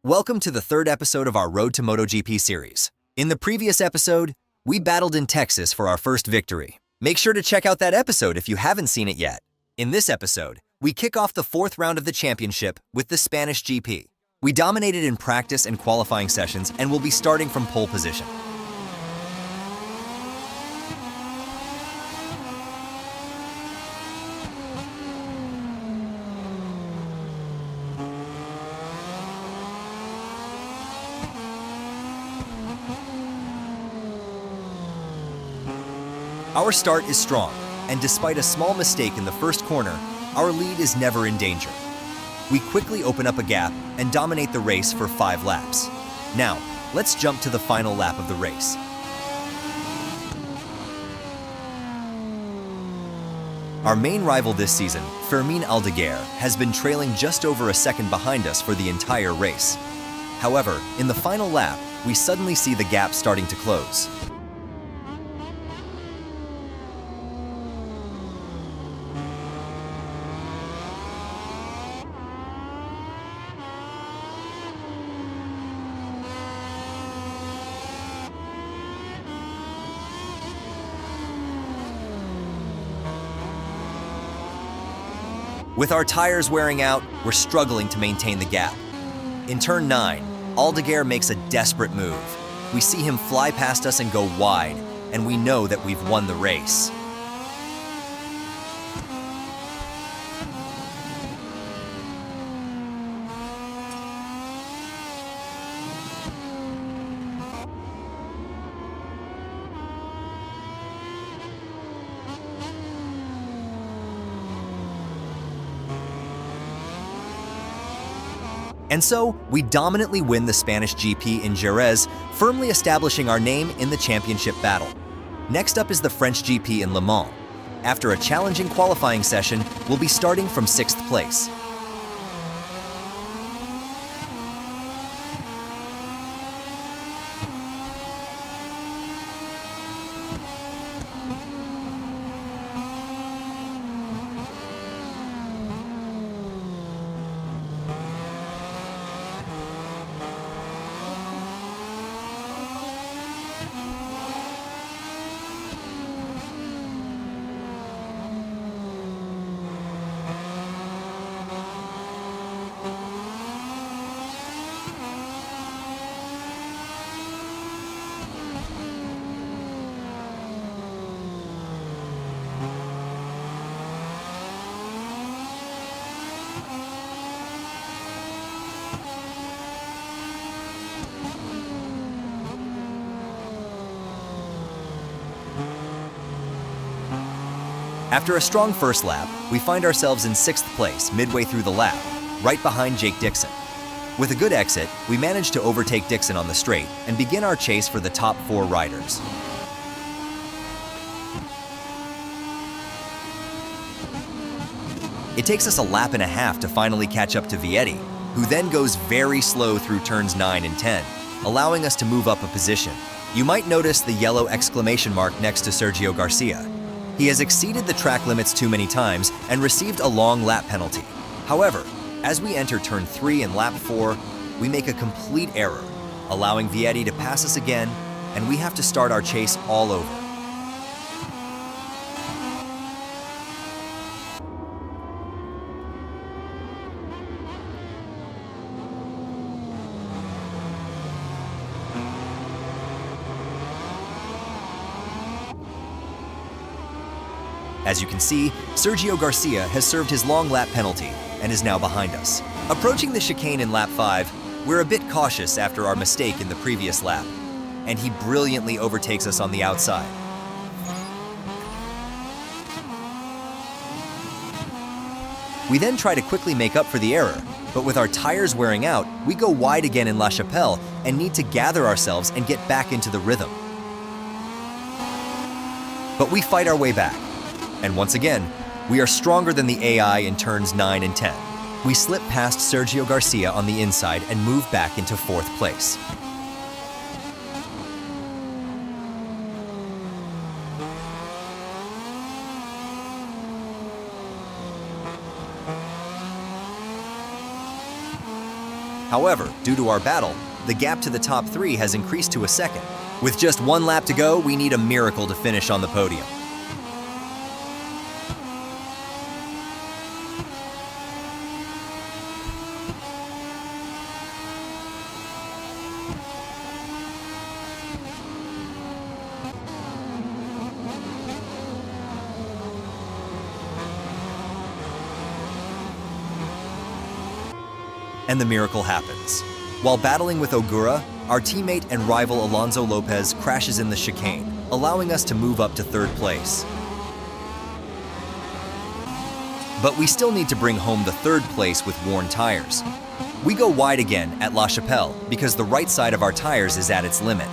Welcome to the third episode of our Road to MotoGP series. In the previous episode, we battled in Texas for our first victory. Make sure to check out that episode if you haven't seen it yet. In this episode, we kick off the fourth round of the championship with the Spanish GP. We dominated in practice and qualifying sessions and will be starting from pole position. Our start is strong, and despite a small mistake in the first corner, our lead is never in danger. We quickly open up a gap and dominate the race for 5 laps. Now, let's jump to the final lap of the race. Our main rival this season, Fermin Aldeguer, has been trailing just over a second behind us for the entire race. However, in the final lap, we suddenly see the gap starting to close. With our tires wearing out, we're struggling to maintain the gap. In turn 9, Aldeguer makes a desperate move. We see him fly past us and go wide, and we know that we've won the race. And so, we dominantly win the Spanish GP in Jerez, firmly establishing our name in the championship battle. Next up is the French GP in Le Mans. After a challenging qualifying session, we'll be starting from 6th place. After a strong first lap, we find ourselves in 6th place midway through the lap, right behind Jake Dixon. With a good exit, we manage to overtake Dixon on the straight and begin our chase for the top 4 riders. It takes us a lap and a half to finally catch up to Vietti, who then goes very slow through turns 9 and 10, allowing us to move up a position. You might notice the yellow exclamation mark next to Sergio Garcia. He has exceeded the track limits too many times and received a long lap penalty. However, as we enter turn 3 and lap 4, we make a complete error, allowing Vietti to pass us again, and we have to start our chase all over. As you can see, Sergio Garcia has served his long lap penalty and is now behind us. Approaching the chicane in lap 5, we're a bit cautious after our mistake in the previous lap, and he brilliantly overtakes us on the outside. We then try to quickly make up for the error, but with our tires wearing out, we go wide again in La Chapelle and need to gather ourselves and get back into the rhythm. But we fight our way back. And once again, we are stronger than the AI in turns 9 and 10. We slip past Sergio Garcia on the inside and move back into 4th place. However, due to our battle, the gap to the top 3 has increased to a second. With just 1 lap to go, we need a miracle to finish on the podium. And the miracle happens. While battling with Ogura, our teammate and rival Alonso Lopez crashes in the chicane, allowing us to move up to 3rd place. But we still need to bring home the 3rd place with worn tires. We go wide again at La Chapelle because the right side of our tires is at its limit.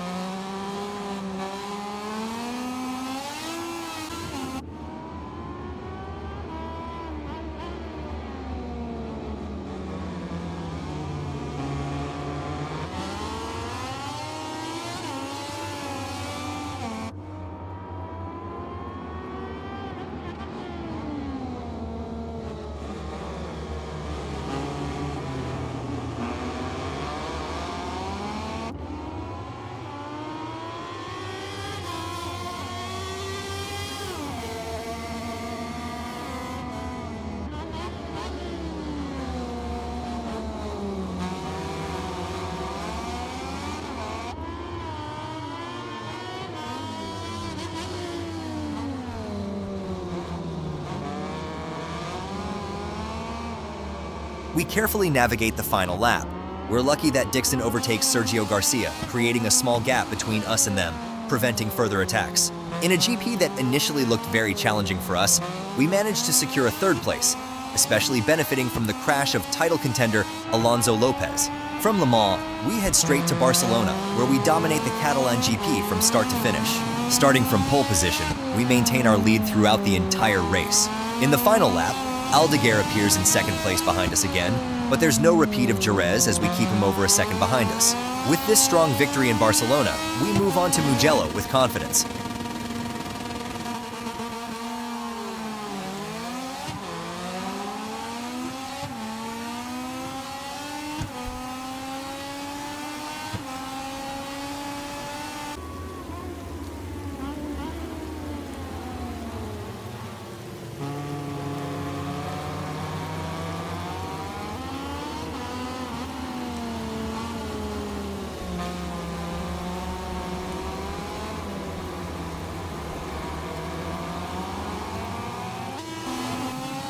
We carefully navigate the final lap. We're lucky that Dixon overtakes Sergio Garcia, creating a small gap between us and them, preventing further attacks. In a GP that initially looked very challenging for us, we managed to secure a 3rd place, especially benefiting from the crash of title contender Alonso Lopez. From Le Mans, we head straight to Barcelona, where we dominate the Catalan GP from start to finish. Starting from pole position, we maintain our lead throughout the entire race. In the final lap, Aldeguer appears in 2nd place behind us again, but there's no repeat of Jerez as we keep him over a second behind us. With this strong victory in Barcelona, we move on to Mugello with confidence.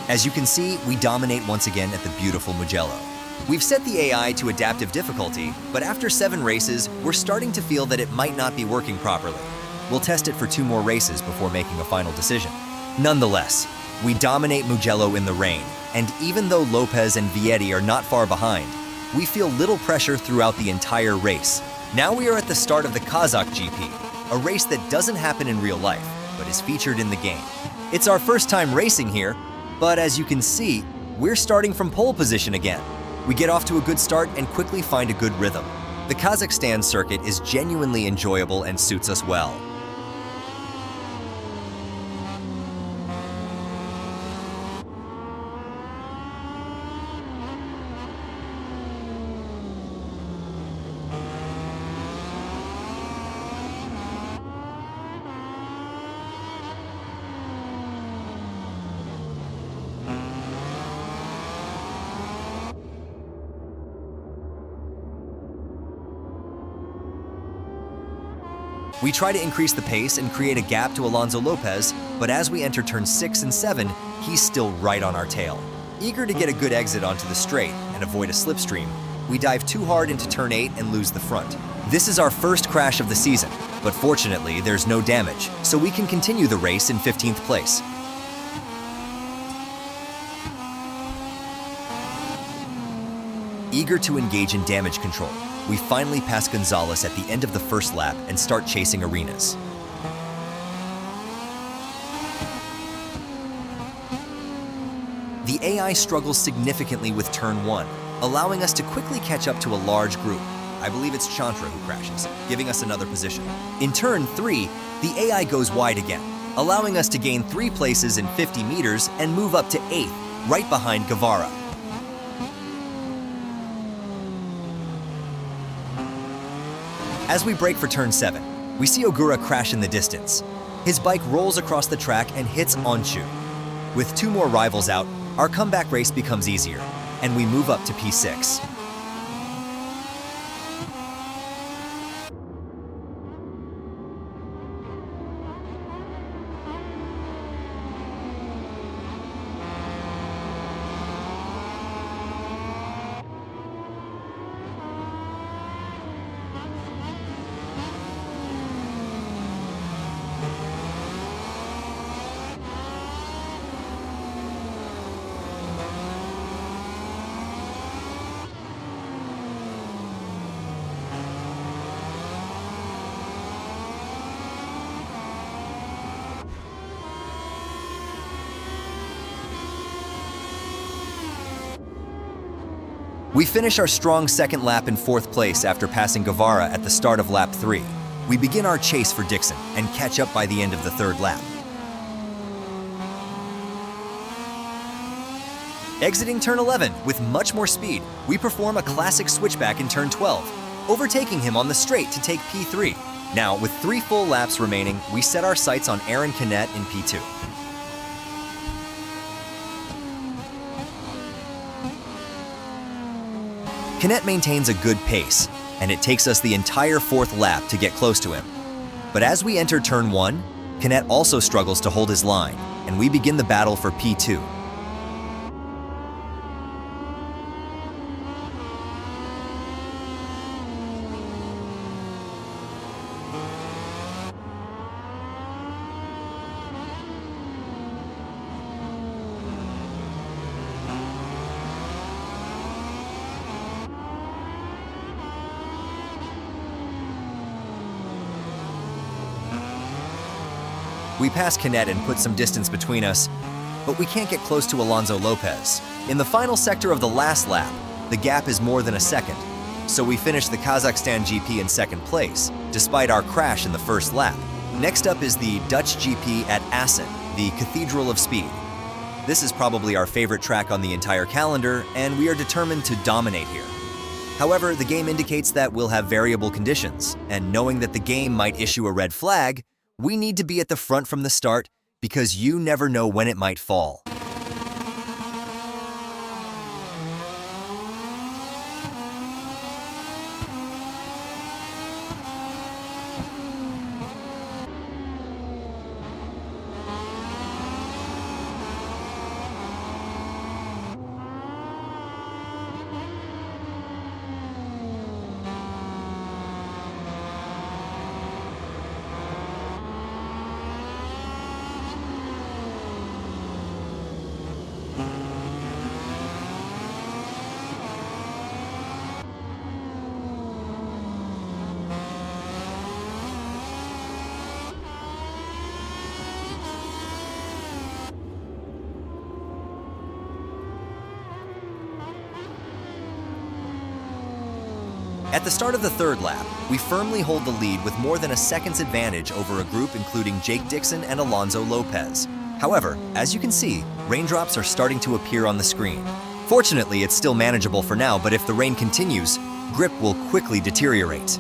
As you can see, we dominate once again at the beautiful Mugello. We've set the AI to adaptive difficulty, but after 7 races, we're starting to feel that it might not be working properly. We'll test it for 2 more races before making a final decision. Nonetheless, we dominate Mugello in the rain, and even though Lopez and Vietti are not far behind, we feel little pressure throughout the entire race. Now we are at the start of the Kazakh GP, a race that doesn't happen in real life, but is featured in the game. It's our first time racing here, but as you can see, we're starting from pole position again. We get off to a good start and quickly find a good rhythm. The Kazakhstan circuit is genuinely enjoyable and suits us well. We try to increase the pace and create a gap to Alonso Lopez, but as we enter turns 6 and 7, he's still right on our tail. Eager to get a good exit onto the straight and avoid a slipstream, we dive too hard into turn 8 and lose the front. This is our first crash of the season, but fortunately there's no damage, so we can continue the race in 15th place. Eager to engage in damage control, we finally pass Gonzalez at the end of the first lap and start chasing arenas. The AI struggles significantly with turn 1, allowing us to quickly catch up to a large group. I believe it's Chantra who crashes, giving us another position. In turn 3, the AI goes wide again, allowing us to gain 3 places in 50 meters and move up to 8th, right behind Guevara. As we brake for turn 7, we see Ogura crash in the distance. His bike rolls across the track and hits Onchu. With 2 more rivals out, our comeback race becomes easier, and we move up to P6. We finish our strong second lap in 4th place after passing Guevara at the start of lap 3. We begin our chase for Dixon and catch up by the end of the 3rd lap. Exiting turn 11 with much more speed, we perform a classic switchback in turn 12, overtaking him on the straight to take P3. Now, with 3 full laps remaining, we set our sights on Aaron Canet in P2. Canet maintains a good pace, and it takes us the entire 4th lap to get close to him. But as we enter turn 1, Canet also struggles to hold his line, and we begin the battle for P2. We pass Canet and put some distance between us, but we can't get close to Alonso Lopez. In the final sector of the last lap, the gap is more than a second, so we finish the Kazakhstan GP in 2nd place, despite our crash in the 1st lap. Next up is the Dutch GP at Assen, the Cathedral of Speed. This is probably our favorite track on the entire calendar, and we are determined to dominate here. However, the game indicates that we'll have variable conditions, and knowing that the game might issue a red flag, we need to be at the front from the start because you never know when it might fall. At the start of the 3rd lap, we firmly hold the lead with more than a second's advantage over a group including Jake Dixon and Alonso Lopez. However, as you can see, raindrops are starting to appear on the screen. Fortunately, it's still manageable for now, but if the rain continues, grip will quickly deteriorate.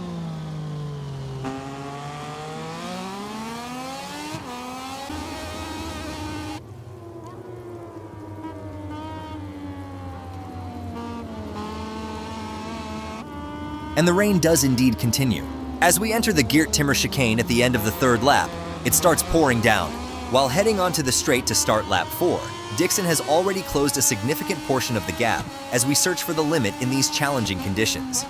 And the rain does indeed continue. As we enter the Geert Timmer chicane at the end of the 3rd lap, it starts pouring down. While heading onto the straight to start lap 4, Dixon has already closed a significant portion of the gap as we search for the limit in these challenging conditions.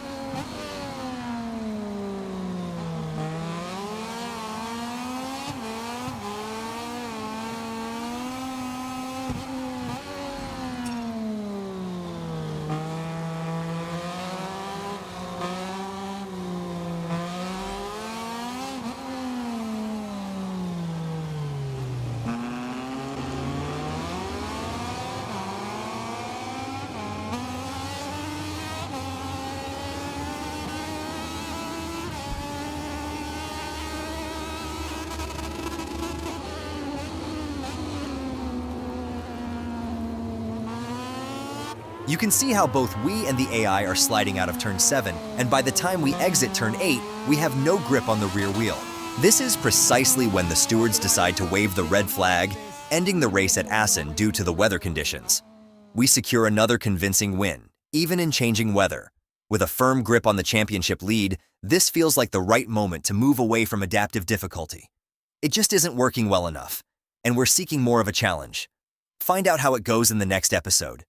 You can see how both we and the AI are sliding out of turn 7, and by the time we exit turn 8, we have no grip on the rear wheel. This is precisely when the stewards decide to wave the red flag, ending the race at Assen due to the weather conditions. We secure another convincing win, even in changing weather. With a firm grip on the championship lead, this feels like the right moment to move away from adaptive difficulty. It just isn't working well enough, and we're seeking more of a challenge. Find out how it goes in the next episode.